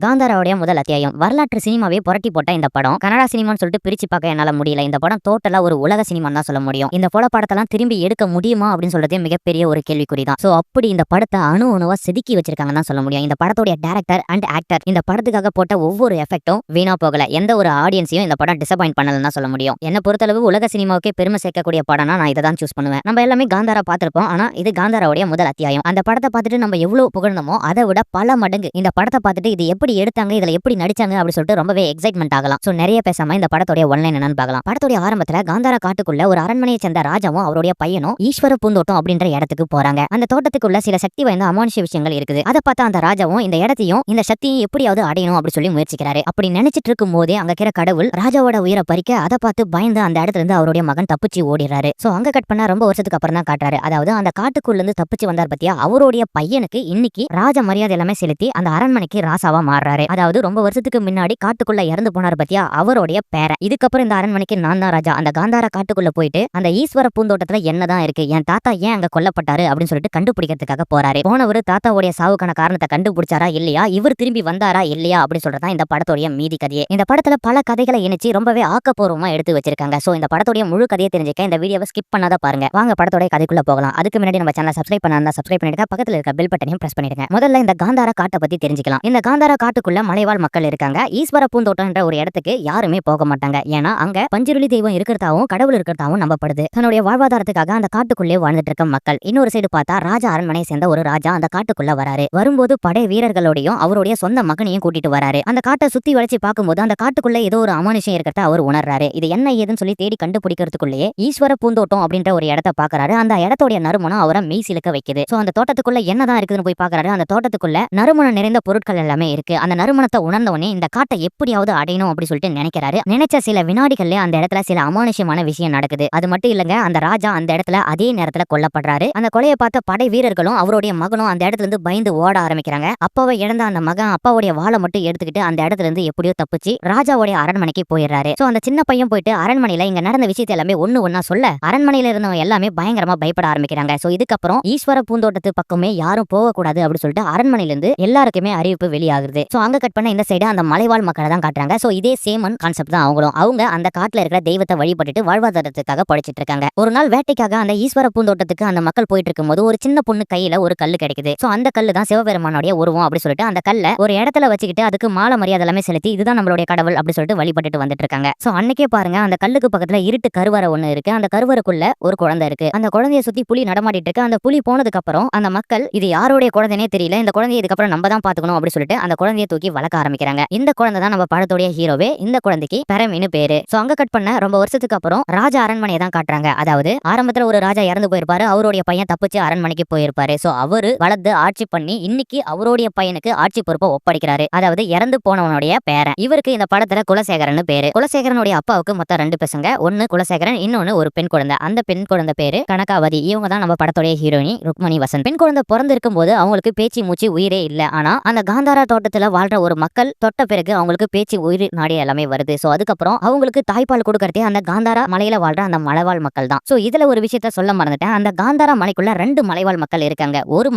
காந்தாராவுடைய முதல் அத்தியாயம். வரலாற்று சினிமாவே புரட்டி போட்ட இந்த படம் கனடா சினிமான்னு சொல்லிட்டு பிரிச்சு பார்க்க என்னால முடியல. இந்த படம் டோட்டலா ஒரு உலக சினிமான்னு தான் சொல்ல முடியும். இந்த போல படத்தெல்லாம் திரும்பி எடுக்க முடியுமா அப்படின்னு சொல்றதே மிகப்பெரிய ஒரு கேள்விக்குறி தான். சோ அப்படி இந்த படத்தை அணுவா செதுக்கி வச்சிருக்காங்கன்னு தான் சொல்ல முடியும். இந்த படத்துடைய டைரக்டர் அண்ட் ஆக்டர் இந்த படத்துக்காக போட்ட ஒவ்வொரு எஃபெக்டும் வீணா போகல. எந்த ஒரு ஆடியன்ஸையும் இந்த படம் டிசப்பாயிண்ட் பண்ணலன்னு தான் சொல்ல முடியும். என்ன பொறுத்தளவு உலக சினிமாவுக்கே பெருமை சேர்க்கக்கூடிய படம்னா நான் இதை தான் சூஸ் பண்ணுவேன். நம்ம எல்லாமே காந்தாரா பார்த்திருப்போம். ஆனா இது காந்தாராவுடைய முதல் அத்தியாயம். அந்த படத்தை பார்த்துட்டு நம்ம எவ்வளவு புகழ்ந்தோமோ அதை விட பல மடங்கு இந்த படத்தை பார்த்துட்டு இது எப்படி எடுத்தாங்க, இதுல எப்படி நடிச்சாங்க அப்படி சொல்லிட்டு ரொம்பவே எக்ஸைட்மெண்ட் ஆகலாம். சோ நிறைய பேசாம இந்த படத்தோட ஒன்லைன் என்னன்னு பார்க்கலாம். படத்தோட ஆரம்பத்துல காந்தாரா காட்டுக்குள்ள ஒரு அரண்மனையை சேர்ந்த ராஜாவும் அவருடைய பையனும் ஈஸ்வர பூந்தோட்டம் அப்படின்ற இடத்துக்கு போறாங்க. அந்த தோட்டத்துக்குள்ள சில சக்தி வாய்ந்த அமானுஷ்ய விஷயங்கள் இருக்குது. அதை பார்த்தா அந்த ராஜாவும் இந்த இடத்தையும் இந்த சக்தியும் எப்படியாவது அடையணும் அப்படி சொல்லி முயற்சிக்கிறாரு. அப்படி நினைச்சிட்டு இருக்கும் போதே அங்க இருக்கிற கடவுள் ராஜாவோட உயிரை பறிக்க அதை பார்த்து பயந்து அந்த இடத்துல இருந்து அவருடைய மகன் தப்பிச்சு ஓடிறாரு. சோ அங்க கட் பண்ண ரொம்ப வருஷத்துக்கு அப்புறம் தான் காட்டுறாரு. அதாவது அந்த காட்டுக்குள்ள இருந்து தப்பிச்சு வந்தார் பத்தியா, அவருடைய பையனுக்கு இன்னைக்கு ராஜ மரியாதை எல்லாமே செலுத்தி அந்த அரண்மனைக்கு ராசாவா மாறுறாரு. அதாவது ரொம்ப வருஷத்துக்கு முன்னாடி காட்டுக்குள்ள இறந்து போனார் பத்தியா, அவருடைய பேர. இதுக்கப்புறம் இந்த அரண்மனைக்கு நான் தான் ராஜா. அந்த காந்தாரா காட்டுக்குள்ள போயிட்டு அந்த ஈஸ்வர பூந்தோட்டத்துல என்னதான் இருக்கு, என் தாத்தா ஏன் அங்க கொல்லப்பட்டாரு அப்படின்னு சொல்லிட்டு கண்டுபிடிக்கிறதுக்காக போறாரு. போனவர் தாத்தாவுடைய சாவுக்கான காரணத்தை கண்டுபிடிச்சாரா இல்லையா, இவர் திரும்பி வந்தாரா இல்லையா அப்படி சொல்றதா இந்த படத்தோடைய மீதி கதையே. இந்த படத்துல பல கதைகளை இணைச்சு ரொம்பவே ஆக்கப்பூர்வமா எடுத்து வச்சிருக்காங்க. சோ இந்த படத்தோடைய முழு கதையை தெரிஞ்சுக்க இந்த வீடியோவை ஸ்கிப் பண்ணாத பாருங்க. வாங்க படத்தோட கதைக்குள்ள போகலாம். அதுக்கு முன்னாடி நம்ம சேனலை சப்ஸ்கிரைப் பண்ணா சப்ஸ்கிரைப் பண்ணிடுங்க. பக்கத்துல இருக்க பெல் பட்டனையும் பிரஸ் பண்ணிடுங்க. முதல்ல இந்த காந்தாரா காட்டை பத்தி தெரிஞ்சுக்கலாம். இந்த காந்தாரா காட்டுக்குள்ள மலைவாழ் மக்கள் இருக்காங்க. ஈஸ்வர பூந்தோட்டம் என்ற ஒரு இடத்துக்கு யாருமே போக மாட்டாங்க. ஏன்னா அங்க பஞ்சுருளி தெய்வம் இருக்கிறதாவும் கடவுள் இருக்கிறதாவும் நம்பப்படுது. தன்னுடைய வாழ்வாதாரத்துக்காக அந்த காட்டுக்குள்ளே வாழ்ந்துட்டு இருக்க மக்கள். இன்னொரு சைடு பார்த்தா ராஜா அரண்மனையை சேர்ந்த ஒரு ராஜா அந்த காட்டுக்குள்ள வராரு. வரும்போது படை வீரர்களோடையும் அவருடைய சொந்த மகனையும் கூட்டிட்டு வராரு. அந்த காட்டை சுத்தி வளைச்சு பார்க்கும்போது அந்த காட்டுக்குள்ள ஏதோ ஒரு அமானுஷம் இருக்கிறத அவர் உணர்றாரு. இது என்ன ஏதுன்னு சொல்லி தேடி கண்டுபிடிக்கிறதுக்குள்ளேயே ஈஸ்வர பூந்தோட்டம் அப்படின்ற ஒரு இடத்தை பாக்குறாரு. அந்த இடத்தோட நறுமணம் அவரை மெய் சிலுக்க வைக்குது. சோ அந்த தோட்டத்துக்குள்ள என்னதான் இருக்குதுன்னு போய் பாக்குறாரு. அந்த தோட்டத்துக்குள்ள நறுமணம் நிறைந்த பொருட்கள் எல்லாமே இருக்கு. அந்த நறுமணத்தை உணர்ந்தவனே இந்த காட்டை எப்படியாவது அடையணும் அப்படி சொல்லிட்டு நினைக்கிறாரு. நினைச்ச சில வினாடிகள்ல அந்த இடத்துல சில அமானுஷ்யமான விஷயம் நடக்குது. அது மட்டும் இல்லங்க, அந்த ராஜா அந்த இடத்துல அதே நேரத்துல கொல்லப்படுறாரு. அந்த கொலையை பார்த்த படை வீரர்களும் அவருடைய மகனும் அந்த இடத்துல இருந்து பயந்து ஓட ஆரம்பிக்கிறாங்க. அப்பாவை இழந்த அந்த மகன் அப்பாவுடைய வாளை மட்டும் எடுத்துக்கிட்டு அந்த இடத்துல இருந்து எப்படியோ தப்பிச்சு ராஜாவுடைய அரண்மனைக்கு போயிடுறாரு. சோ அந்த சின்ன பையன் போயிட்டு அரண்மனையில இங்க நடந்த விஷயத்தை எல்லாமே ஒண்ணா சொல்ல அரண்மனையில இருந்தவங்க எல்லாமே பயங்கரமா பயப்பட ஆரம்பிக்கிறாங்க. சோ இதுக்கப்புறம் ஈஸ்வர பூந்தோட்டத்து பக்கமே யாரும் போக கூடாது அப்படி சொல்லிட்டு அரண்மனையில இருந்து எல்லாருக்குமே அறிவிப்பு வெளியாகுது. சோ அங்க கட் பண்ண இந்த சைடு அந்த மலைவாழ் மக்களை தான் காட்டுறாங்க. சோ இதே சேமன் கான்செப்ட் தான் அவங்களும். அவங்க அந்த காட்டுல இருக்கிற தெய்வத்தை வழிபட்டுட்டு வாழ்வாதாரத்துக்காக படைச்சிட்டு இருக்காங்க. ஒரு நாள் வேட்டைக்காக அந்த ஈஸ்வர பூந்தோட்டத்துக்கு அந்த மக்கள் போயிட்டு இருக்கும்போது ஒரு சின்ன பொண்ணு கையில ஒரு கல்லு கிடைக்குது. சோ அந்த கல்லு தான் சிவபெருமானுடைய உருவம் அப்படி சொல்லிட்டு அந்த கல்ல ஒரு இடத்துல வச்சுக்கிட்டு அதுக்கு மாலை மரியாதை எல்லாமே செலுத்தி இதுதான் நம்மளுடைய கடவுள் அப்படி சொல்லிட்டு வழிபட்டுட்டு வந்துட்டு இருக்காங்க. சோ அன்னைக்கே பாருங்க, அந்த கல்லுக்கு பக்கத்துல இருட்டு கருவறை ஒண்ணு இருக்கு. அந்த கருவறைக்குள்ள ஒரு குழந்தை இருக்கு. அந்த குழந்தைய சுத்தி புலி நடமாடிட்டு இருக்கு. அந்த புலி போனதுக்கு அப்புறம் அந்த மக்கள் இது யாருடைய குழந்தைனே தெரியல, இந்த குழந்தைய இதுக்கப்புறம் நம்ம தான் பாத்துக்கணும் அப்படி சொல்லிட்டு அந்த குழந்தைய தூக்கி வளர்க்க ஆரம்பிக்கிறாங்க. இந்த குழந்தை தான் நம்ம படத்தோடைய ஹீரோவே. இந்த குழந்தைக்கு பெரமின்னு பேரு. சோ அங்க கட் பண்ண ரொம்ப வருஷத்துக்கு அப்புறம் ராஜா அரண்மனையை தான் காட்டுறாங்க. அதாவது ஆரம்பத்துல ஒரு ராஜா இறந்து போயிருப்பாரு. அவருடைய பையன் தப்பிச்சு அரண்மனைக்கு போயிருப்பாரு. சோ அவரு வளர்ந்து ஆட்சி பண்ணி இன்னைக்கு அவருடைய பையனுக்கு ஆட்சி பொறுப்பை ஒப்படைக்கிறாரு. அதாவது இறந்து போனவனுடைய பேரன். இவருக்கு இந்த படத்துல குலசேகரன் பேரு. குலசேகரனுடைய அப்பாவுக்கு மொத்தம் 2 பசங்க. ஒன்னு குலசேகரன், இன்னொன்னு ஒரு பெண் குழந்தை. அந்த பெண் குழந்தை பேரு கனகாவதி. இவங்க தான் நம்ம படத்தோடைய ஹீரோயினி ருக்மணி வசந்த். பெண் குழந்தை பிறந்து இருக்கும் போது அவங்களுக்கு பேச்சு மூச்சு உயிரே இல்ல. ஆனா அந்த காந்தாரா தோட்டத்துல வாழ்ற ஒரு மக்கள் தொட்ட பிறகு அவங்களுக்கு பேச்சு உயிர் நாடி எல்லாமே வருது. சோ அதுக்கப்புறம் அவங்களுக்கு தாய்ப்பால் கொடுக்கறதே அந்த காந்தாரா மலையில வாழ்ற அந்த மலைவாழ் மக்கள் தான். சோ இதுல ஒரு விஷயத்த சொல்ல மறந்துட்டேன். அந்த காந்தாரா மலைக்குள்ள 2 மலைவாழ் மக்கள் இருக்காங்க. ஒரு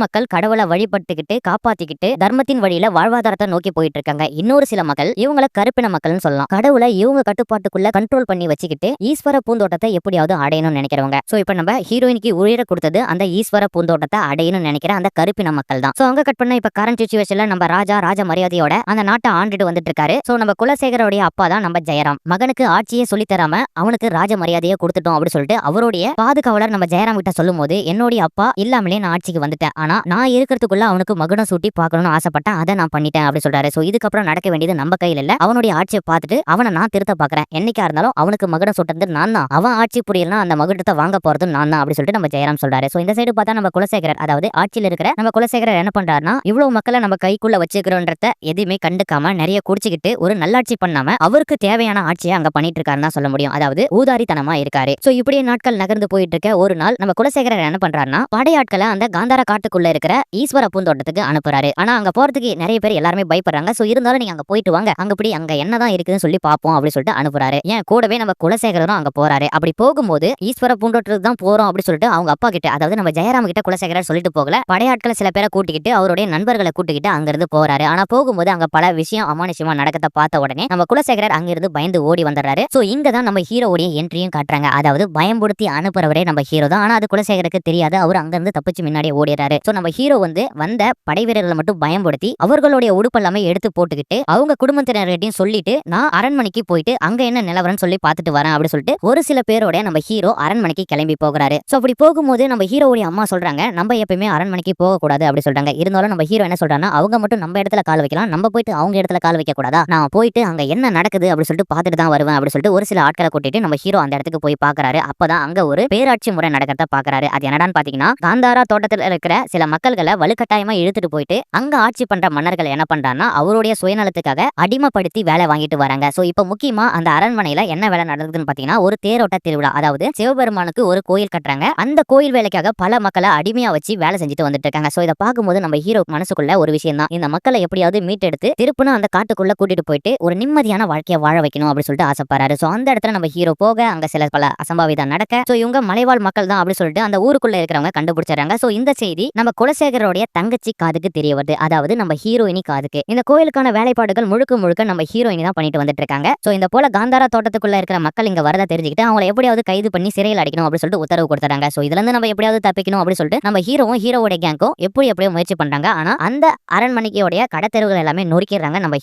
மக்கள் கடவுளை வழிபட்டுக்கிட்டு காப்பாத்திக்கிட்டு தர்மத்தின் வழியில வாழ்வாதாரத்தை நோக்கி போயிட்டு இருக்காங்க. இன்னொரு சில மக்கள் இவங்கள கருப்பின மக்கள்னு சொல்லலாம். கடவுளை இவங்க கட்டுப்பாட்டுக்குள்ள கண்ட்ரோல் பண்ணி வச்சுக்கிட்டு ஈஸ்வர பூந்தோட்டத்தை எப்படியாவது அடையணும்னு நினைக்கிறவங்க. சோ இப்ப நம்ம ஹீரோயினுக்கு உயிரை கொடுத்தது அந்த ஈஸ்வர பூந்தோட்டத்தை அடையணும்னு நினைக்கிற அந்த கருப்பின மக்கள் தான். சோ அங்க கட் பண்ண இப்ப கரண்ட் சிச்சுவேஷன்ல நம்ம ராஜ மரியாதையோட அந்த நாட்டை ஆண்டுட்டு வந்துட்டு இருக்காரு. சோ நம்ம குலசேகரோடைய அப்பா தான் நம்ம ஜெயராம். மகனுக்கு ஆட்சியை சொல்லி தராம அவனுக்கு ராஜ மரியாதையை கொடுத்துட்டோம் அப்படி சொல்லிட்டு அவருடைய பாதுகாவலர் நம்ம ஜெயராம் கிட்ட சொல்லும் போது, என்னுடைய அப்பா இல்லாமலே நான் ஆட்சிக்கு வந்துட்டேன். ஆனா நான் இருக்கிறதுக்குள்ள அவனுக்கு மகனம் சூட்டி பார்க்கணும்னு ஆசைப்பட்டேன். அதை நான் பண்ணிட்டேன் அப்படி சொல்றாரு. சோ இதுக்கப்புறம் நடக்க வேண்டியது நம்ம கையில இல்ல. அவனுடைய ஆட்சியை பார்த்துட்டு அவனை நான் திருத்த பாக்குறேன். என்னைக்கா இருந்தாலும் அவனுக்கு மகனம் சூட்டுறது நான் தான். அவன் ஆட்சி புரியலாம் அந்த மகுடத்தை வாங்க போறது நான் தான் அப்படி சொல்லிட்டு நம்ம ஜெயராம் சொல்றாரு. சோ இந்த சைடு பார்த்தா நம்ம குலசேகரர், அதாவது ஆட்சியில் இருக்கிற நம்ம குலசேகரர் என்ன பண்றாருன்னா, இவ்வளவு மக்களை நம்ம கைக்குள்ள வச்சுக்கிறோன்றத எதுவுமே கண்டுக்காம நிறைய குடிச்சுக்கிட்டு ஒரு நல்லாட்சி பண்ணாம அவருக்கு தேவையான ஆட்சியை அங்க பண்ணிட்டு இருக்காருன்னு சொல்ல முடியும். அதாவது ஊதாரித்தனமா இருக்காரு. சோ இப்படியே நாட்கள் நகர்ந்து போயிட்டு இருக்க ஒரு நாள் நம்ம குலசேகரர் என்ன பண்றாருன்னா, படையாட்களை அந்த காந்தாரா காட்டுக்குள்ள இருக்கிற ஈஸ்வர பூந்தோட்டத்துக்கு அனுப்புறாரு. ஆனா அங்க போறதுக்கு நிறைய பேர் எல்லாருமே பயப்படுறாங்க. சோ இருந்தாலும் நீங்க அங்க போயிட்டு வாங்க, அங்க என்னதான் இருக்குதுன்னு சொல்லி பாப்போம் அப்படி சொல்லிட்டு அனுப்புறாரு. ஏன் கூடவே நம்ம குலசேகரரும் அங்க போறாரு. அப்படி போகும்போது ஈஸ்வர பூந்தோட்டத்துக்கு தான் போறோம் அப்படி சொல்லிட்டு அவங்க அப்பா கிட்ட, அதாவது நம்ம ஜெயராம் கிட்ட குலசேகரர் சொல்லிட்டு போகல. படையாட்களை சில பேரை கூட்டிக்கிட்டு அவருடைய நண்பர்களை கூட்டிக்கிட்டு அங்க இருந்து போறாரு. ஆனா போகும்போது அங்க பல விஷயம் அமானுஷ்யமா நடக்கத்த பார்த்த உடனே நம்ம குலசேகரர் அங்கிருந்து பயந்து ஓடி வந்துடுறாரு. சோ இங்க தான் நம்ம ஹீரோவுடைய என்ட்ரியும் காட்டுறாங்க. அதாவது பயம்படுத்தி அனுப்புறவரே நம்ம ஹீரோ தான். ஆனா அது குலசேகருக்கு தெரியாது. அவர் அங்க இருந்து தப்பிச்சு முன்னாடியே ஓடிறாரு. சோ நம்ம ஹீரோ வந்த படை வீரர்களை மட்டும் பயன்படுத்தி அவர்களுடைய உடுப்பு எல்லாமே எடுத்து போட்டுக்கிட்டு அவங்க குடும்பத்தினர்கிட்டையும் சொல்லிட்டு நான் அரண்மனைக்கு போயிட்டு அங்க என்ன நிலவரம்னு சொல்லி பார்த்துட்டு வரேன் அப்படின்னு சொல்லிட்டு ஒரு சில பேரோட நம்ம ஹீரோ அரண்மனைக்கு கிளம்பி போகிறாரு. சோ அப்படி போகும்போது நம்ம ஹீரோவுடைய அம்மா சொல்றாங்க நம்ம எப்பயுமே அரண்மனைக்கு போக கூடாது அப்படி சொல்றாங்க. இருந்தாலும் நம்ம ஹீரோ என்ன சொல்றாங்கன்னா அவங்க மட்டும் நம்ம இடத்துல கால் வைக்கலாம், நம்ம போயிட்டு அவங்க இடத்துல கால் வைக்க கூடாதா, நான் போயிட்டு அங்க என்ன நடக்குது அப்படி சொல்லிட்டு பார்த்துட்டு தான் வருவேன் அப்படி சொல்லிட்டு ஒரு சில ஆட்களை கூட்டிட்டு நம்ம ஹீரோ அந்த இடத்துக்கு போய் பாக்குறாரு. அப்பதான் அங்க ஒரு பேராட்சி முறை நடக்கிறத பாக்குறாரு. அது என்னடான்னு பாத்தீங்கன்னா காந்தாரா தோட்டத்துல இருக்கிற சில மக்கள்களை வலுக்கட்டாயமா இழுத்துட்டு போயிட்டு அங்க ஆட்சி பண்ற மன்னர்கள் என்ன பண்றாங்கன்னா அவருடைய சுயநலத்துக்காக அடிமைப்படுத்தி வேலை வாங்கிட்டு வராங்க. சோ இப்ப முக்கியமா அந்த அரண்மனையில என்ன வேலை நடக்குதுன்னு பாத்தீங்கன்னா ஒரு தேரோட்ட திருவிழா. அதாவது சிவபெருமானுக்கு ஒரு கோயில் கட்டுறாங்க. அந்த கோயில் வேலைக்காக பல மக்களை அடிமையா வச்சு வேலை செஞ்சுட்டு வந்துட்டு இருக்காங்க. சோ இதை பார்க்கும்போது நம்ம ஹீரோ மனசுக்குள்ள ஒரு விஷயம் தான், இந்த மக்களை எப்படியாவது மீட்டெடுத்து திருப்புனா அந்த காட்டுக்குள்ள கூட்டிட்டு போயிட்டு ஒரு நிம்மதியான வாழ்க்கையை வாழ வைக்கணும் அப்படின்னு சொல்லிட்டு ஆசைப்படுறாரு. சோ அந்த இடத்துல நம்ம ஹீரோ போக அங்க சில பல அசம்பாவிதம் நடக்க சோ இவங்க மலைவாழ் மக்கள் தான் அப்படி சொல்லிட்டு அந்த ஊருக்குள்ள இருக்கிறவங்க கண்டுபிடிச்சாங்க. சோ இந்த செய்தி நம்ம குலசேகரோடைய தங்கச்சி காதுக்கு தெரிய வருது. அதாவது நம்ம ஹீரோயினி காதுக்கு. இந்த கோயிலுக்கான வேலைப்பாடுகள் முழுக்க முழுக்க நம்ம ஹீரோயினி தான் பண்ணிட்டு வந்துட்டு இருக்காங்க. சோ இந்த போல காந்தாரா தோட்டத்துக்குள்ள இருக்கிற மக்கள் இங்க வரத தெரிஞ்சுக்கிட்டு அவங்களை எப்படியாவது கைது பண்ணி சிறையில் அடைக்கணும் அப்படின்னு சொல்லிட்டு உத்தரவு கொடுத்துறாங்க. சோ இதுல இருந்து நம்ம எப்படியாவது தப்பிக்கணும் அப்படின்னு சொல்லிட்டு நம்ம ஹீரோவும் ஹீரோவோட கேங்கும் எப்படியோ முயற்சி பண்றாங்க. ஆனா அந்த அரண்மனைக்கோடைய கடத்தெருவுகள் எல்லாமே நொறுக்கிறாங்க நம்ம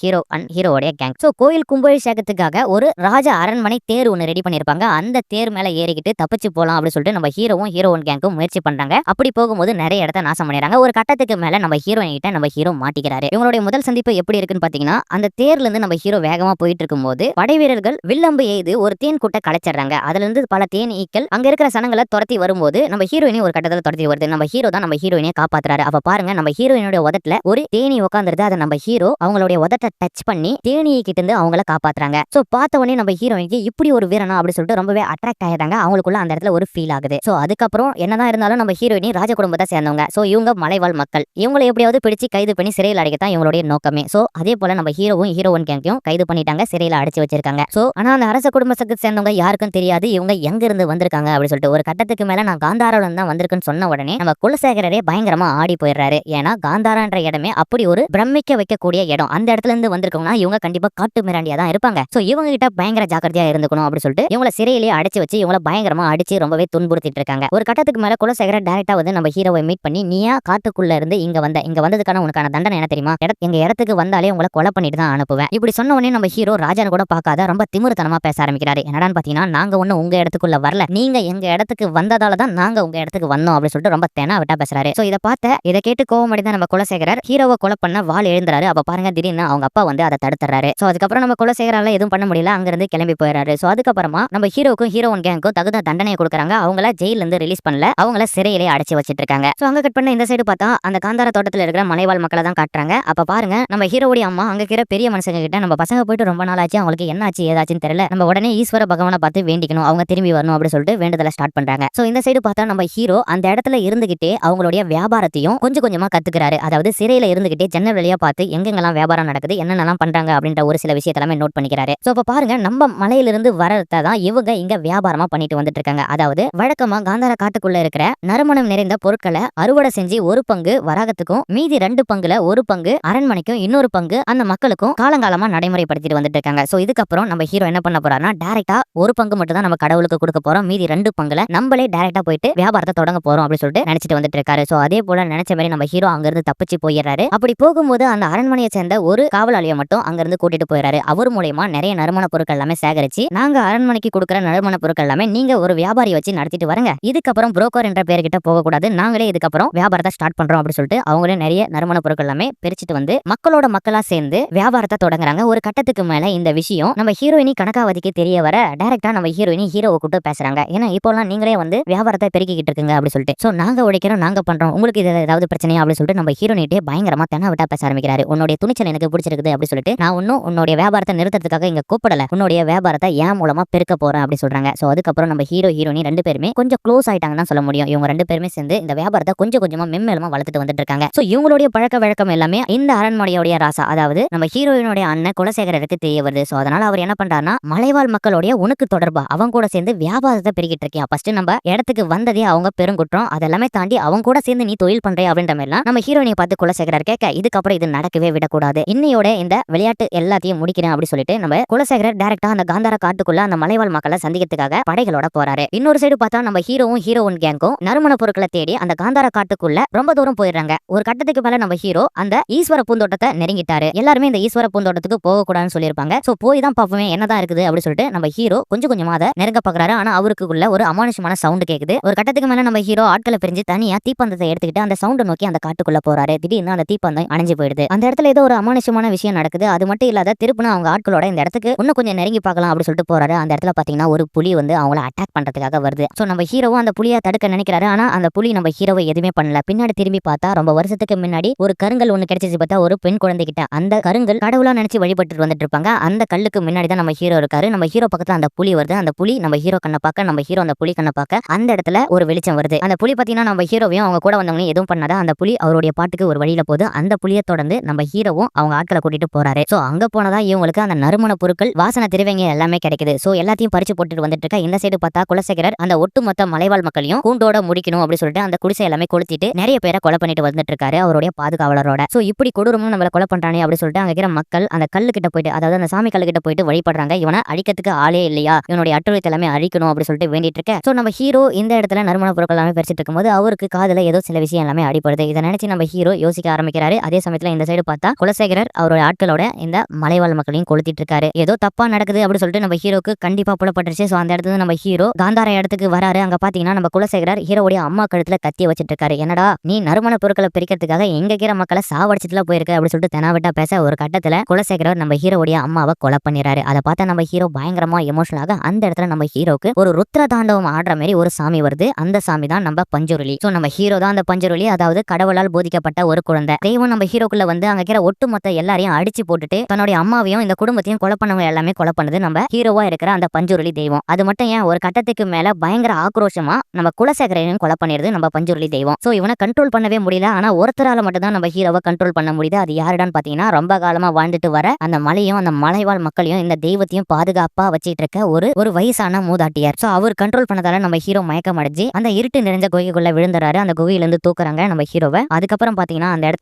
ஹீரோவோட கேங். சோ கோயில் கும்பாபிஷேகத்துக்காக ஒரு ராஜ அரண்மனை தேர் ஒன்னு ரெடி பண்ணிருப்பாங்க. அந்த தேர் மேல ஏறிக்கிட்டு தப்பிச்சு போலாம் அப்படின்னு சொல்லிட்டு நம்ம ஹீரோவும் ஹீரோயின் கேங்கும் முயற்சி பண்றாங்க. அப்படி போகும்போது நிறைய இடத்த நாசம் பண்ணிடுறாங்க. ஒரு கட்டத்துக்கு மேல நம்ம ஹீரோயின் கிட்ட நம்ம ஹீரோ மாட்டிக்கிறாரு. இவங்களுடைய முதல் சந்திப்பு எப்படி இருக்குன்னு பாத்தீங்கன்னா அந்த தேர்ல இருந்து நம்ம ஹீரோ வேகமா போயிட்டு இருக்கும்போது படை வீரர்கள் வில்லம்பு எய்து ஒரு தேன் கூட்ட கலைச்சிடுறாங்க. அதுல இருந்து பல தேன் ஈக்கள் அங்க இருக்கிற சனங்களை துரத்தி வரும்போது நம்ம ஹீரோயினி ஒரு கட்டத்துல துரத்தி வருது. நம்ம ஹீரோ தான் நம்ம ஹீரோயினை காப்பாத்துறாரு. அப்ப பாருங்க நம்ம ஹீரோயினோட உதட்டுல ஒரு தேனி உட்காந்துருது. அதை நம்ம ஹீரோ அவங்களுடைய உதட்டை டச் பண்ணி தேனியை கிட்ட இருந்து அவங்கள காப்பாத்துறாங்க. சோ பார்த்த உடனே நம்ம ஹீரோயினுக்கு இப்படி ஒரு வீரனா அப்படி சொல்லிட்டு ரொம்பவே அட்ராக்ட் ஆயிடுறாங்க. அவங்களுக்குள்ள அந்த இடத்துல ஒரு ஃபீல் ஆகுது. சோ அதுக்கப்புறம் என்னதான் இருந்தாலும் நம்ம ஹீரோயினி ராஜ குடும்பத்தை சேர்ந்தவங்க. சோ இவங்க மலைவாழ் மக்கள். இவங்களை எப்படியாவது பிடிச்சு கைது பண்ணி சிறையில் அடைக்கத்தான் இவங்களுடைய நோக்கமே. சோ அதே போல நம்ம ஹீரோவும் ஹீரோயின் கேங்கையும் கைது பண்ணிட்டாங்க, சிறையில அடைச்சு வச்சிருக்காங்க. சோ ஆனா அந்த அரச குடும்பத்துக்கு சேர்ந்தவங்க யாருக்கும் தெரியாது இவங்க எங்க இருந்து வந்திருக்காங்க அப்படி சொல்லிட்டு. ஒரு கட்டத்துக்கு மேல நான் காந்தாரால தான் வந்திருக்குன்னு சொன்ன உடனே நம்ம குலசேகரரே பயங்கரமா ஆடி போயிடுறாரு. ஏன்னா காந்தாரான்ற இடமே அப்படி ஒரு பிரமிக்க வைக்கக்கூடிய இடம். அந்த இடத்துல இருந்து வந்திருக்கோம்னா இவங்க கண்டிப்பா காட்டு மிராண்டியா தான் இருப்பாங்க. சோ இவங்க கிட்ட பயங்கர ஜாக்கிரதையா இருந்துக்கணும் அப்படி சொல்லிட்டு இவங்கள சிறையிலேயே அடைச்சு வச்சு இவங்கள பயங்கரமா அடிச்சு ரொம்பவே துன்புறுத்திட்டு இருக்காங்க. ஒரு கட்டத்துக்கு மேல குலசேகரர் டைரக்டா நம்ம ஹீரோவை மீட் பண்ணி நீயா காட்டுக்குள்ள இருந்து இங்க வந்ததுக்கான உனக்கான தண்டனை என்ன தெரியுமா, எங்க இடத்துக்கு வந்தாலே உங்களை கொலை பண்ணிட்டு தான் அனுப்புவேன். இப்படி சொன்ன உடனே நம்ம ஹீரோ ராஜான்னு கூட பார்க்காத ரொம்ப திமிருத்தனமா பேச ஆரம்பிக்கிறாரு. என்னடான்னு பாத்தீங்கன்னா நாங்க ஒண்ணு உங்க இடத்துக்குள்ள வரல, நீங்க எங்க இடத்துக்கு வந்ததால தான் நாங்க உங்க இடத்துக்கு வந்தோம் அப்படி சொல்லிட்டு ரொம்ப தெனா விட்டா பேசுறாரு. சோ இதை கேட்டு கோவமடைந்த நம்ம குலசேகரர் ஹீரோவை கொலை பண்ண வாள் எழுந்துறாரு. அப்ப பாருங்க திடீர்னு அவங்க அப்பா அதை தடுத்துறாரு. சோ அதுக்கப்புறம் நம்ம குலசேகரால எதுவும் பண்ண முடியல, அங்க இருந்து கிளம்பி போயிடுறாரு. சோ அதுக்கப்புறமா நம்ம ஹீரோக்கும் ஹீரோயின் கேங்க்கும் தகுந்த தண்டனை கொடுக்குறாங்க. அவங்கள ஜெயில இருந்து ரிலீஸ் பண்ணல, அவங்கள சிறையிலே அடைச்சு வச்சிட்டு இருக்காங்க. சோ அங்க கட் பண்ண இந்த சைடு பார்த்தா அந்த காந்தார தோட்டத்துல இருக்கிற மலைவாழ் மக்களை தான் காட்டுறாங்க. அப்ப பாருங்க நம்ம ஹீரோவுடைய அம்மா அங்க இருக்கிற பெரிய மனுஷங்க கிட்ட நம்ம பசங்க போயிட்டு ரொம்ப நாள் ஆச்சு, அவங்களுக்கு என்ன ஆச்சு ஏதாச்சுன்னு தெரியல, நம்ம உடனே ஈஸ்வர பகவானை பார்த்து வேண்டிக்கணும், அவங்க திரும்பி வரணும் அப்படி சொல்லிட்டு வேண்டுதலை ஸ்டார்ட் பண்றாங்க. சோ இந்த சைடு பார்த்தா நம்ம ஹீரோ அந்த இடத்துல இருந்துகிட்டே அவங்களுடைய வியாபாரத்தையும் கொஞ்சம் கொஞ்சமா கத்துக்கிறாரு. அதாவது சிறையில இருந்துகிட்டே ஜன்னல் வழியா பார்த்து எங்கெங்கெல்லாம் வியாபாரம் நடக்குது, என்னென்னலாம் பண்றாங்க அப்படின்ற ஒரு சில விஷயத்தெல்லாமே நோட் பண்ணிக்கிறாரு. சோ அப்ப பாருங்க நம்ம மலையிலிருந்து வரதான் இவங்க இங்க வியாபாரமா பண்ணிட்டு வந்துட்டு இருக்காங்க. அதாவது வழக்கமா காந்தார காட்டுக்குள்ள இருக்கிற நறுமணம் நிறைந்த பொருட்களை அறுவடை செஞ்சு ஒரு பங்கு வராகத்துக்கும் மீதி 2 பங்குல ஒரு பங்கு அரண்மனைக்கும் இன்னொரு பங்கு அந்த மக்களுக்கும் காலங்காலமா நடைமுறைப்படுத்திட்டு வந்துட்டு இருக்காங்க. சோ இதுக்கப்புறம் நம்ம ஹீரோ என்ன பண்ண போறாருன்னா டைரக்டா ஒரு பங்கு மட்டும் தான் நம்ம கடவுளுக்கு கொடுக்க போறோம், மீதி 2 பங்குல நம்மளே டைரக்டா போயிட்டு வியாபாரத்தை தொடங்க போறோம் அப்படின்னு சொல்லிட்டு நினைச்சிட்டு வந்துட்டு இருக்காரு. சோ அதே போல நினைச்ச மாதிரி நம்ம ஹீரோ அங்க இருந்து தப்பிச்சு போயிடுறாரு. அப்படி போகும்போது அந்த அரண்மனையை சேர்ந்த ஒரு காவலாளியை மட்டும் அங்க இருந்து கூட்டிட்டு போயிடுறாரு. அவர் மூலமா நிறைய நறுமண பொருட்கள் எல்லாமே சேகரிச்சு நாங்க அரண்மனைக்கு கொடுக்குற நறுமண பொருட்கள் எல்லாமே நீங்க ஒரு வியாபாரி வச்சு நடத்திட்டு வரங்க, இதுக்கப்புறம் புரோக்கர் என்ற பேர்கிட்ட போக கூடாது, நாங்களே இதுக்கப்புறம் வியாபாரத்தை ஸ்டார்ட் பண்றோம் அப்படின்னு சொல்லிட்டு அவங்களே நிறைய நறுமண பொருட்கள் எல்லாமே பிரிச்சுட்டு வந்து மக்களோட மக்களா சேர்ந்து வியாபாரத்தை தொடங்குறாங்க. ஒரு கட்டத்துக்கு மேல இந்த விஷயம் நம்ம ஹீரோயினி கனகாவதிக்கு தெரிய வர டைரக்டா நம்ம ஹீரோயினி ஹீரோவை கூட்டு பேசுறாங்க. ஏன்னா இப்போலாம் நீங்களே வந்து வியாபாரத்தை பெருக்கிட்டு இருக்குங்க அப்படி சொல்லிட்டு. சோ நாங்க உடைக்கிறோம், நாங்க பண்றோம், உங்களுக்கு இது ஏதாவது பிரச்சனையா அப்படி சொல்லிட்டு நம்ம ஹீரோனிட்டே பயங்கரமா தெனா விட்டா பேச ஆரம்பிக்கிறாரு. உன்னுடைய துணிச்சல் எனக்கு பிடிச்சிருக்குது அப்படி சொல்லிட்டு நான் இன்னும் உன்னுடைய வியாபாரத்தை நிறுத்துறதுக்காக இங்க கூப்பிடல, உன்னுடைய வியாபாரத்தை ஏன் மூலமா பெருக்க போறேன் அப்படி சொல்றாங்க. சோ அதுக்கப்புறம் நம்ம ஹீரோ ஹீரோனி 2 பேருமே கொஞ்சம் க்ளோஸ் ஆயிட்டாங்கன்னு சொல்ல முடியும். இவங்க 2 பேருமே சேர்ந்து இந்த வியாபாரத்தை கொஞ்சம் கொஞ்சமா மென்மேலுமா வளர்த்துட்டு வந்துட்டு இருக்காங்க. சோ இவங்களுடைய பழக்க வழக்கம் எல்லாமே இந்த அரண்மனையோட ராசா, அதாவது நம்ம ஹீரோயினுடைய அண்ணன் குலசேகரருக்கு தெரிய வருது. சோ அதனால அவர் என்ன பண்றாருன்னா மலைவாழ் மக்களுடைய உனக்கு தொடர்பா அவங்க கூட சேர்ந்து வியாபாரத்தை பெருகிட்டு இருக்கியா, ஃபர்ஸ்ட் நம்ம இடத்துக்கு வந்ததே அவங்க பெருங்குற்றம், அதெல்லாமே தாண்டி அவங்க கூட சேர்ந்து நீ தொழில் பண்றே அப்படின்ற மாதிரி நம்ம ஹீரோயினை பார்த்து குலசேகரர் கேட்க இதுக்கப்புறம் இது நடக்கவே விடக்கூடாது, இன்னையோட இந்த விளையாட்டு எல்லாத்தையும் முடிக்கிறேன் அப்படி சொல்லிட்டு நம்ம குலசேகரர் டைரக்டா அந்த காந்தாரா காட்டுக்குள்ள அந்த மலைவாழ் மக்களை சந்திக்கிறதுக்காக படைகளோட போறாரு. இன்னொரு சைடு பார்த்தா நம்ம ஹீரோவும் ஹீரோயின் கேங்கும் நறுமண பொருட்களை தேடி அந்த காந்தாரா காட்டுக்குள்ள ரொம்ப தூரம் போயிடுறாங்க. ஒரு கட்டத்துக்கு மேல நம்ம ஹீரோ அந்த ஈஸ்வர பூந்தோட்டத்தை நெருங்கிட்டாரு. எல்லாருமே இந்த ஈஸ்வர பூந்தோட்டத்துக்கு போக கூடாதுன்னு சொல்லியிருப்பாங்க. சோ போய் தான் பாப்போமே என்னதான் இருக்குது அப்படி சொல்லிட்டு நம்ம ஹீரோ கொஞ்சம் கொஞ்சமா அதை நெருங்க பாக்குறாரு. ஆனா அவருக்குள்ள ஒரு அமானுஷமான சவுண்ட் கேக்குது. ஒரு கட்டத்துக்கு மேல நம்ம ஹீரோ ஆட்களை பிரிஞ்சு தனியா தீப்பந்தத்தை எடுத்துக்கிட்டு அந்த சவுண்ட் நோக்கி அந்த காட்டுக்குள்ள போறாரு. திடீர்னு அந்த தீப்பந்தம் அணைஞ்சு போயிடுது. அந்த இடத்துல ஏதோ ஒரு அமானுஷமான விஷயம் நடக்குது. அது மட்டும் இல்லாத திருப்பினா அவங்க ஆட்களோட இந்த இடத்துக்கு இன்னும் கொஞ்சம் நெருங்கி பார்க்கலாம் அப்படி சொல்லிட்டு போறாரு. அந்த இடத்துல பாத்தீங்கன்னா ஒரு புலி வந்து அவங்கள அட்டாக் பண்றதுக்காக வருது. சோ நம்ம ஹீரோவும் அந்த புலியை தடுக்க நினைக்கிறாரு. ஆனா அந்த புலி நம்ம ஹீரோவை எதுவுமே பண்ணல. பின்னாடி திரும்பி பார்த்தா ரொம்ப வருஷத்துக்கு முன்னாடி ஒரு கருங்கல் ஒண்ணு கிடைச்சிச்சு. பார்த்தா ஒரு பெண் குழந்தை கிட்ட அந்த கருங்கல் கடவுளா நினைச்சு வழிபட்டு வந்துட்டு இருப்பாங்க. அந்த கல்லுக்கு முன்னாடி தான் நம்ம ஹீரோ இருக்காரு. நம்ம ஹீரோ பக்கத்துல அந்த புலி வருது. அந்த புலி நம்ம ஹீரோ கண்ணை பார்க்க, நம்ம ஹீரோ அந்த புலி கண்ணை பார்க்க அந்த இடத்துல ஒரு வெளிச்சம் வருது. அந்த புலி பாத்தீங்கன்னா நம்ம ஹீரோவையும் அவங்க கூட வந்தவங்க எதுவும் பண்ணாத அந்த புலி அவருடைய பாட்டுக்கு ஒரு வழியில போகுது. அந்த புலியை தொடர்ந்து நம்ம ஹீரோவும் அவங்க ஆட்களை கூட்டிட்டு போறாரு. சோ அங்க போனதா இவங்களுக்கு அந்த நறுமண பொருட்கள் வாசனை திரவியங்க எல்லாமே கிடைக்குது. சோ எல்லாத்தையும் பறிச்சு போட்டுட்டு வந்துட்டு இருக்க இந்த சைடு பார்த்தா குலசேகரர் அந்த ஒட்டுமொத்த மலைவாழ் மக்களையும் கூண்டோட முடிக்கணும் அப்படி சொல்லிட்டு அந்த குடிசை எல்லாமே கொளுத்திட்டு நிறைய பேரை கொலை பண்ணிட்டு வந்துட்டு இருக்காரு அவருடைய பாதுகாவலரோட. சோ இப்படி கொடூரமும் நம்மள கொலை பண்றானே அப்படி சொல்லிட்டு அங்க இருக்கிற மக்கள் அந்த கல்லு கிட்ட போயிட்டு, அதாவது அந்த சாமி கல்லு கிட்ட போயிட்டு வழிபடுறாங்க. இவனை அழிக்கிறதுக்கு ஆளே இல்லையா, இவனுடைய அட்டுழியத்தை எல்லாமே அழிக்கணும் அப்படி சொல்லிட்டு வேண்டிட்டு இருக்க. சோ நம்ம ஹீரோ இந்த இடத்துல நறுமண பொருட்கள் எல்லாமே பறிச்சிட்டு இருக்கும்போது அவருக்கு காதுல ஏதோ சில விஷயம் எல்லாமே அடிப்படுது. இதை நினைச்சு நம்ம ஹீரோ யோசிக்க ஆரம்பிக்கிறாரு. அதே சமயத்துல இந்த சைடு பார்த்தா குலசேகரர் அவருடைய ஆட்களோட இந்த மலைவாழ் மக்களையும் கொளுத்திட்டு இருக்காரு. ஏதோ தப்பா நடக்குது அப்படி சொல்லிட்டு நம்ம ஹீரோக்கு கண்டிப்பா புலப்பட்டுருச்சு. சோ அந்த இடத்துல நம்ம ஹீரோ காந்தாரா இடத்துக்கு வராரு. அங்க பாத்தீங்கன்னா நம்ம குலசேகரர் ஹீரோவுடைய அம்மா கழுத்துல கத்திய வச்சிட்டு இருக்காரு. என்னடா நீ நறுமண பொருட்களை பிரிக்கிறதுக்காக எங்க இருக்கிற மக்களை சாவடிச்சுட்டுல போயிருக்க அப்படி சொல்லிட்டு தெனாவட்டா பேச ஒரு கட்டத்துல குலசேகரர் நம்ம ஹீரோவுடைய அம்மாவை கொலை பண்ணிடுறாரு. அதை பார்த்தா நம்ம ஹீரோ பயங்கரமா எமோஷனல் ஆக அந்த இடத்துல நம்ம ஹீரோக்கு ஒரு ருத்ர தாண்டவம் ஆடுற மாதிரி ஒரு சாமி வருது. அந்த சாமி தான் நம்ம பஞ்சுருளி. சோ நம்ம ஹீரோ தான் அந்த பஞ்சுருளி, அதாவது கடவுளால் போதிக்கப்பட்ட ஒரு குழந்தை தெய்வம். நம்ம ஹீரோக்குள்ள வந்து அங்க இருக்கிற ஒட்டுமொத்த எல்லாரையும் அடிச்சு போட்டுட்டு தன்னுடைய அம்மாவையும் இந்த குடும்பத்தையும் கொலை பண்ணவங்க எல்லாமே கொலை பண்ணது நம்ம ஹீரோவா இருக்கிற அந்த பஞ்சுருளி தெய்வம். அது மட்டும் ஏன் ஒரு கட்டத்துக்கு மேல பயங்கர ஆக்ரோஷமா நம்ம குலசேகரையும் கொலை பண்ணிடுது நம்ம பஞ்சுருளி தெய்வம். சோ இவனை கண்ட்ரோல் பண்ணவே முடியல. ஆனா ஒருத்தரால மட்டும் தான் நம்ம ஹீரோவை கண்ட்ரோல் பண்ண முடியுது. அது யாருடான்னு பாத்தீங்கன்னா ரொம்ப காலமா வாழ்ந்துட்டு வர அந்த மலையும் அந்த மலைவாழ் மக்களையும் இந்த தெய்வத்தையும் பாதுகாப்பா வச்சிட்டு இருக்க ஒரு வயசான மூதாட்டியார். சோ அவர் கண்ட்ரோல் பண்ணதால நம்ம ஹீரோ மயக்கம் அடைஞ்சு அந்த இருட்டு நிறைஞ்ச குகைக்குள்ள விழுந்துறாரு. அந்த குகையில இருந்து தூக்குறாங்க நம்ம ஹீரோவை. அதுக்கப்புறம் பாத்தீங்கன்னா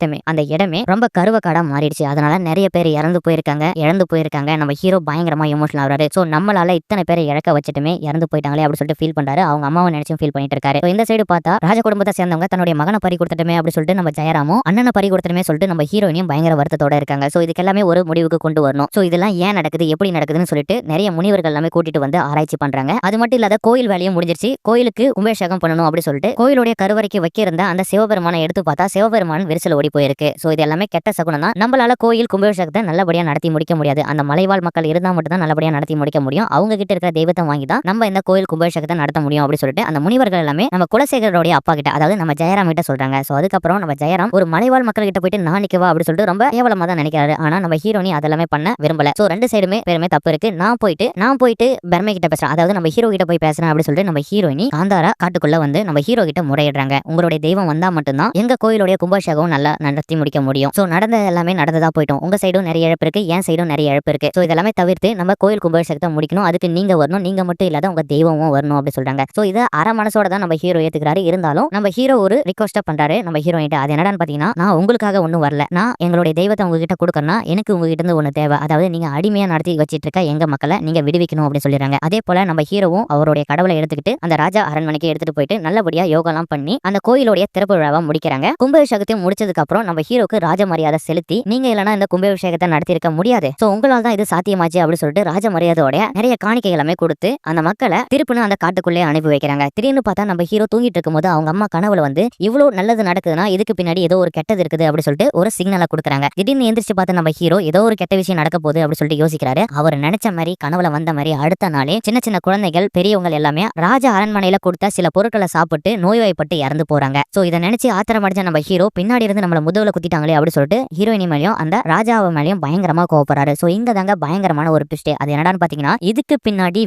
அந்த இடமே ரொம்ப கருவக்காடா மாறிடுச்சு. அதனால நிறைய பேர் இறந்து போயிருக்காங்க. நம்ம ஹீரோ பயங்கரமா எமோஷனல் ஆகுறாரு. சோ நம்மளால இத்தனை பேரை இழக்க வச்சுட்டுமே இறந்து போயிட்டாங்களே அப்படி சொல்லிட்டு ஃபீல் பண்றாரு. அவங்க அம்மாவை நினைச்சும் ஃபீல் பண்ணிட்டு இருக்காரு. இந்த சைடு பார்த்தா ராஜ குடும்பத்தை சேர்ந்தவங்க தன்னுடைய மகனை பறி கொடுத்துட்டுமே அப்படி சொல்லிட்டு நம்ம ஜெயராமும் அண்ணனை பறி கொடுத்துட்டுமே சொல்லிட்டு நம்ம ஹீரோயினியும் பயங்கர வருத்தத்தோட இருக்காங்க. சோ இதுக்கு எல்லாமே ஒரு முடிவுக்கு கொண்டு வரணும். சோ இதெல்லாம் ஏன் நடக்குது, எப்படி நடக்குதுன்னு சொல்லிட்டு நிறைய முனிவர்கள் எல்லாமே கூட்டிட்டு வந்து ஆராய்ச்சி பண்றாங்க. அது மட்டும் இல்லாத கோயில் வேலையும் முடிஞ்சிருச்சு. கோயிலுக்கு கும்பாபிஷேகம் பண்ணணும் அப்படி சொல்லிட்டு கோயிலுடைய கருவறைக்கு வைக்கிருந்த அந்த சிவபெருமானை எடுத்து பார்த்தா சிவபெருமான் விரிசல் ஓடி போயிருக்கு. சோ இது எல்லாமே கெட்ட சகுனம் தான். நம்மளால கோயில் கும்பாபிஷேகத்தை நல்லபடியா நடத்தி முடிக்க முடியாது. அந்த மலைவாழ் மக்கள் இருந்தா மட்டும் தான் நல்லபடியா நடத்தி முடிக்க முடியும். அவங்க கிட்ட இருக்கிற தெய்வத்தை வாங்கி தான் நம்ம இந்த கோயில் கும்பாபிஷேகத்தை நடத்த முடியும் அப்படி சொல்லிட்டு அந்த முனிவர்கள் எல்லாமே நம்ம குலசேகரோடைய அப்பா கிட்ட, அதாவது நம்ம ஜெயராம் கிட்ட சொல்றாங்க. சோ அதுக்கப்புறம் நம்ம ஜெயராம் ஒரு மலைவாழ் மக்கள் கிட்ட போயிட்டு நான் நிக்கவா அப்படி சொல்லிட்டு ரொம்ப கேவலமா தான் நினைக்கிறாரு. ஆனா நம்ம ஹீரோனி அதெல்லாமே பண்ண விரும்பல. சோ ரெண்டு சைடுமே பேருமே தப்பு இருக்கு. நான் போயிட்டு பர்மை கிட்ட பேசுறேன், அதாவது நம்ம ஹீரோ கிட்ட போய் பேசுறேன் அப்படி சொல்லிட்டு நம்ம ஹீரோயினி காந்தாரா காட்டுக்குள்ள வந்து நம்ம ஹீரோ கிட்ட முறையிடுறாங்க. உங்களுடைய தெய்வம் வந்தா மட்டும்தான் எங்க கோயிலுடைய கும்பாபிஷேகம் நல்லா நடத்தி முடிக்க முடியும். சோ நடந்த எல்லாமே நடந்ததா போயிட்டோம். உங்க சைடும் நிறைய இழப்பு இருக்கு, என் சைடும் நிறைய இழப்பு இருக்கு. சோ இதெல்லாமே தவிர்த்து நம்ம கோயில் கும்பாபிஷேகத்தை முடிக்கணும். அதுக்கு நீங்க வரணும், நீங்க மட்டும் இல்லாத உங்க தெய்வமும் வரணும் அப்படி சொல்றாங்க. சோ இதை அரை மனசோட தான் நம்ம ஹீரோ ஏத்துக்கிறாரு. இருந்தாலும் நம்ம ஹீரோ ஒரு ரிக்வெஸ்ட் பண்றாரு நம்ம ஹீரோயிட்ட. அது என்னடான்னு பாத்தீங்கன்னா, நான் உங்களுக்காக ஒண்ணும் வரல, நான் எங்களுடைய தெய்வத்தை உங்ககிட்ட கொடுக்கறனா எனக்கு உங்ககிட்ட இருந்து ஒண்ணு தேவை, அதாவது நீங்க அடிமையா நடத்தி வச்சிட்டு இருக்க எங்க மக்களை நீங்க விடுவிக்கணும் அப்படின்னு சொல்லிடுறாங்க. அதே போல நம்ம ஹீரோவும் அவருடைய கடவுளை எடுத்துக்கிட்டு அந்த ராஜா அரண்மனைக்கு எடுத்துட்டு போயிட்டு நல்லபடியா யோகாலாம் பண்ணி அந்த கோயிலுடைய திறப்பு விழாவை முடிக்கிறாங்க. கும்பாபிஷேகத்தையும் முடிச்சதுக்கு அப்புறம் நம்ம ஹீரோக்கு ராஜ மரியாதை செலுத்தி நீங்க இல்லைன்னா இந்த கும்பாபிஷேகத்தை நடத்திருக்க முடியாது, சோ உங்களால் தான் இது சாத்தியமாச்சு அப்படின்னு சொல்லிட்டு ராஜ மரியாதையோட நிறைய காணிக்கை எல்லாமே கொடுத்து அந்த மக்களை திருப்பின்னு அந்த காட்டுக்குள்ளே அனுப்பி வைக்கிறாங்க. திடீர்னு பார்த்தா நம்ம ஹீரோ தூங்கிட்டு இருக்கும்போது அவங்க அம்மா கனவுல வந்து இவ்வளவு நல்லது நடக்குதுன்னா இதுக்கு பின்னாடி ஏதோ ஒரு கெட்டது இருக்குது அப்படி சொல்லிட்டு ஒரு சிக்னலை கொடுக்குறாங்க. திடீர்னு எந்திரிச்சு பார்த்து நம்ம ஹீரோ ஏதோ ஒரு கெட்ட விஷயம் நடக்க போகுது அப்படி சொல்லிட்டு யோசிக்கிறாரு. அவர் நினைச்ச மாதிரி கனவுல வந்த மாதிரி அடுத்த நாளே சின்ன சின்ன குழந்தைகள் பெரியவங்க எல்லாமே ராஜ அரண்மனையில கொடுத்த சில பொருட்களை சாப்பிட்டு நோய்வாய்ப்பட்டு இறந்து போறாங்க. சோ இதை நினைச்சு ஆத்திரம் அடிச்ச நம்ம ஹீரோ பின்னாடி இருந்து நம்மள முதுகுல குத்திட்டாங்களே அப்படி சொல்லிட்டு ஹீரோயினி மேலயும் அந்த ராஜாவை மேலயும் பயங்கரமா கோவப்படுறாரு. சோ இங்க தாங்க பயங்கரமான ஒரு ட்விஸ்ட். அது என்னடான்னு பாத்தீங்கன்னா, இதுக்கு பின்னாடி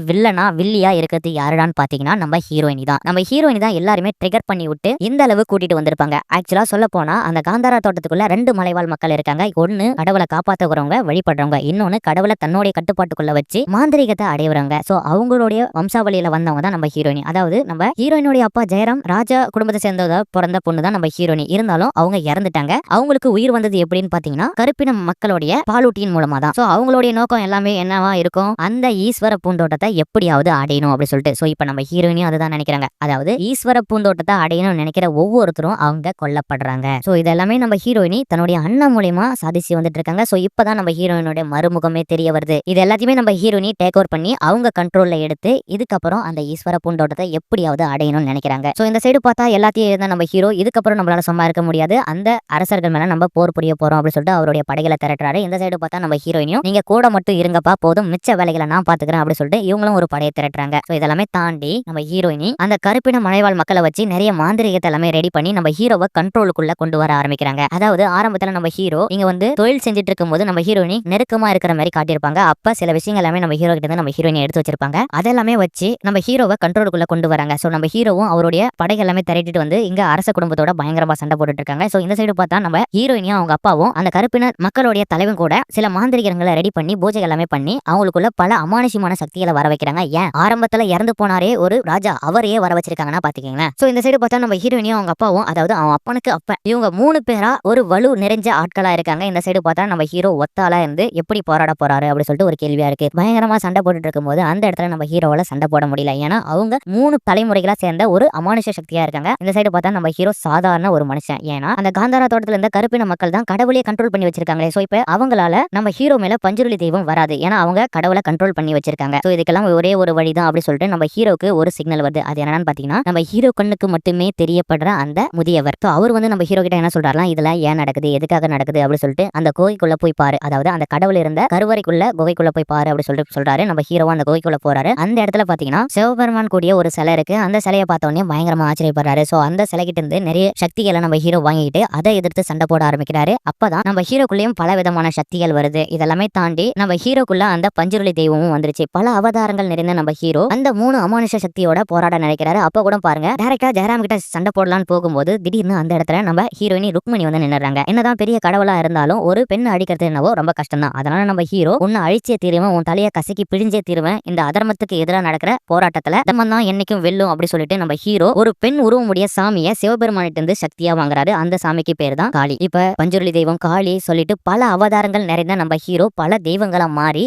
வில்லியா இருக்கிறது யாருடான்னு பாத்தீங்கன்னா நம்ம ஹீரோயினி தான். நம்ம ஹீரோயினி தான் எல்லாருமே ட்ரிகர் பண்ணி விட்டு இந்த அளவு கூட்டிட்டு வந்திருப்பாங்க. ஆக்சுவலா சொல்ல போனா அந்த காந்தாரா தோட்டத்துக்குள்ள ரெண்டு மலைவாழ் மக்கள் இருக்காங்க. ஒன்னு கடவுளை காப்பாத்துறவங்க வழிபடுறவங்க, இன்னொன்னு கடவுளை தன்னுடைய கட்டுப்பாட்டுக்குள்ள வச்சு மாந்திரிகத்தை அடையறவங்க. சோ அவங்களுடைய வம்சாவளியில வந்தவங்க தான் நம்ம ஹீரோயினி. அதாவது நம்ம ஹீரோயினுடைய அப்பா ஜெயராம் ராஜா குடும்பத்தை சேர்ந்ததா பிறந்த பொண்ணு தான் நம்ம ஹீரோயினி. இருந்தாலும் அவங்க இறந்துட்டாங்க. அவங்க அவங்களுக்கு உயிர் வந்தது எப்படின்னு பாத்தீங்கன்னா கருப்பின மக்களுடைய பாலூட்டியின் மூலமா தான். சோ அவங்களுடைய நோக்கம் எல்லாமே என்னவா இருக்கும், அந்த ஈஸ்வர பூந்தோட்டத்தை எப்படியாவது அடையணும் அப்படின்னு சொல்லிட்டு. சோ இப்ப நம்ம ஹீரோயினியும் அதுதான் நினைக்கிறாங்க. அதாவது ஈஸ்வர பூந்தோட்டத்தை அடையணும்னு நினைக்கிற ஒவ்வொருத்தரும் அவங்க கொல்லப்படுறாங்க. சோ இதெல்லாமே நம்ம ஹீரோயினி தன்னுடைய அண்ணன் மூலியமா சாதிச்சு வந்துட்டு இருக்காங்க. சோ இப்பதான் நம்ம ஹீரோயினுடைய மறுமுகமே தெரிய வருது. இது எல்லாத்தையுமே நம்ம ஹீரோயினி டேக் ஓவர் பண்ணி அவங்க கண்ட்ரோல்ல எடுத்து இதுக்கப்புறம் அந்த ஈஸ்வர பூந்தோட்டத்தை எப்படியாவது அடையணும்னு நினைக்கிறாங்க. சோ இந்த சைடு பார்த்தா எல்லாத்தையும் எழுத நம்ம ஹீரோ இதுக்கப்புறம் நம்மளால சும்மா இருக்க முடியாது, அந்த அரசர்கள் மேல நம்ம போர் புரிய போறோம் அப்படின்னு சொல்லிட்டு அவருடைய படைகளை திரட்டுறாரு. இந்த சைடு பார்த்தா நம்ம ஹீரோயினியும் நீங்க கூட மட்டும் இருங்கப்பா போதும், மிச்ச வேலைகளை நான் பாத்துக்கிறேன் அப்படின்னு சொல்லிட்டு இவங்களும் ஒரு படையை திரட்டுறாங்க. சோ இதெல்லாமே தாண்டி நம்ம ஹீரோயினி அந்த கருப்பின மலைவாழ் மக்களை வச்சு நிறைய மாந்திரிகத்தை எல்லாமே ரெடி பண்ணி நம்ம ஹீரோவை கண்ட்ரோலுக்குள்ள கொண்டு வர ஆரம்பிக்கிறாங்க. அதாவது ஆரம்பத்துல நம்ம ஹீரோ இங்க வந்து தொழில் செஞ்சுட்டு இருக்கும் போது நம்ம ஹீரோயினி நெருக்கமா இருக்கிற மாதிரி காட்டியிருப்பாங்க. அப்ப சில விஷயங்கள் எல்லாமே நம்ம ஹீரோ கிட்ட நம்ம ஹீரோயினி எடுத்து வச்சிருப்பாங்க. அதெல்லாமே வச்சு நம்ம ஹீரோவை கண்ட்ரோலுக்குள்ள கொண்டு வராங்க. சோ நம்ம ஹீரோவும் அவருடைய படைகள் எல்லாமே திரட்டிட்டு வந்து இங்க அரச குடும்பத்தோட பயங்கரமா சண்டை போட்டுட்டு இருக்காங்க. சோ இந்த சைடு பார்த்தா நம்ம ஹீரோயினியும் அவங்க அப்பாவும் அந்த கருப்பின மக்களுடைய தலைவன் கூட சில மாந்திரிகங்களை ரெடி பண்ணி பூஜைகள் எல்லாமே பண்ணி அவங்களுக்குள்ள பல அமானுஷ்யமான சக்திகளை வர வைக்கிறாங்க. ஏன் ஆரம்பத்துல இறந்து போனாரே ஒரு ராஜா அவரையே வர வச்சிருக்காங்கன்னா பாத்தீங்களா. சோ இந்த சைடு பார்த்தா நம்ம ஹீரோயினியும் அவங்க அப்பாவும், அதாவது அவன் அப்பனுக்கு அப்ப இவங்க 3 பேரா ஒரு வலு நிறைஞ்ச ஆட்களா இருக்காங்க. இந்த சைடு பார்த்தா நம்ம ஹீரோ ஒத்தாளா இருந்து எப்படி போராட போறாரு அப்படின்னு சொல்லிட்டு ஒரு கேள்வியா இருக்கு. பயங்கரமா சண்டை போட்டுட்டு இருக்கும்போது அந்த இடத்துல நம்ம ஹீரோவால சண்டை போட முடியல. ஏன்னா அவங்க 3 தலைமுறைகளா சேர்ந்த ஒரு அமானுஷ சக்தியா இருக்காங்க. இந்த சைடு பார்த்தா நம்ம ஹீரோ சாதாரண ஒரு மனுஷன். ஏன்னா அந்த காந்தாரா தோட்டத்துல இருந்த கருப்பின மக்கள் தான் கடவுளையே கண்ட்ரோல் பண்ணி வச்சிருக்காங்களே. சோ இப்ப அவங்களால நம்ம ஹீரோ மேல பஞ்சுருளி தெய்வம் வராது. ஏன்னா அவங்க கடவுளை கண்ட்ரோல் பண்ணி வச்சிருக்காங்க. சோ இதுக்கெல்லாம் ஒரே ஒரு வழிதான் அப்படி சொல்லிட்டு நம்ம ஹீரோக்கு ஒரு சிக்னல் வருது. அது என்னன்னு பாத்தீங்கன்னா நம்ம ஹீரோ கண்ணுக்கு மட்டுமே தெரியப்படுற அந்த முதியவர். சோ அவர் வந்து நம்ம ஹீரோ கிட்ட என்ன சொல்றாருலாம், இதெல்லாம் ஏன் நடக்குது, எதுக்காக நடக்குது அப்படி சொல்லிட்டு அந்த குகைக்குள்ள போய் பாரு, அதாவது அந்த கடவுள் இருந்த கருவறைக்குள்ள குகைக்குள்ள போய் பாரு அப்படி சொல்லிட்டு சொல்றாரு. நம்ம ஹீரோ அந்த குகைக்குள்ள போறாரு. அந்த இடத்துல பாத்தீங்கன்னா சிவபெருமான் கூடிய ஒரு சிலை இருக்கு. அந்த சிலையை பார்த்த உடனே பயங்கரமா ஆச்சரியப்படுறாரு. சோ அந்த சிலை கிட்ட இருந்து நிறைய சக்திகளை நம்ம ஹீரோ வாங்கிட்டு அதை எதிர்த்து சண்டை போட ஆரம்பிக்கிறாரு. அப்பதான் நம்ம ஹீரோக்குள்ளேயும் பல விதமான சக்திகள் வருது. இதெல்லாமே தாண்டி நம்ம ஹீரோக்குள்ள அந்த பஞ்சுருளி தெய்வமும் வந்துருச்சு. பல அவதாரங்கள் நிறைந்த நம்ம ஹீரோ அந்த 3 அமானுஷ சக்தியோட போராட நினைக்கிறாரு. அப்ப கூட பாருங்க டைரக்டா ஜெயராம் கிட்ட சண்டை போடலான்னு போகும்போது திடீர்னு அந்த இடத்துல நம்ம ஹீரோயினி ருக்மணி வந்து நின்னுறாங்க. என்னதான் பெரிய கடவுளா இருந்தாலும் ஒரு பெண் அழிக்கிறது என்னவோ ரொம்ப கஷ்டம் தான். அதனால நம்ம ஹீரோ உன்னை அழிச்சே தீருவேன், உன் தலையை கசக்கி பிழிஞ்சே தீருவேன், இந்த அதர்மத்துக்கு எதிராக நடக்கிற போராட்டத்துல தர்மம் தான் என்னைக்கும் வெல்லும் அப்படி சொல்லிட்டு நம்ம ஹீரோ ஒரு பெண் உருவமுடைய சாமியை சிவபெருமானிட்ட இருந்து சக்தியா வாங்குறாரு. அந்த சாமிக்கு பேர் தான் காளி. இப்ப பஞ்சுருளி தெய்வம், காளி சொல்லிட்டு பல அவதாரங்கள் நிறைந்த நம்ம ஹீரோ பல தெய்வங்களா மாறி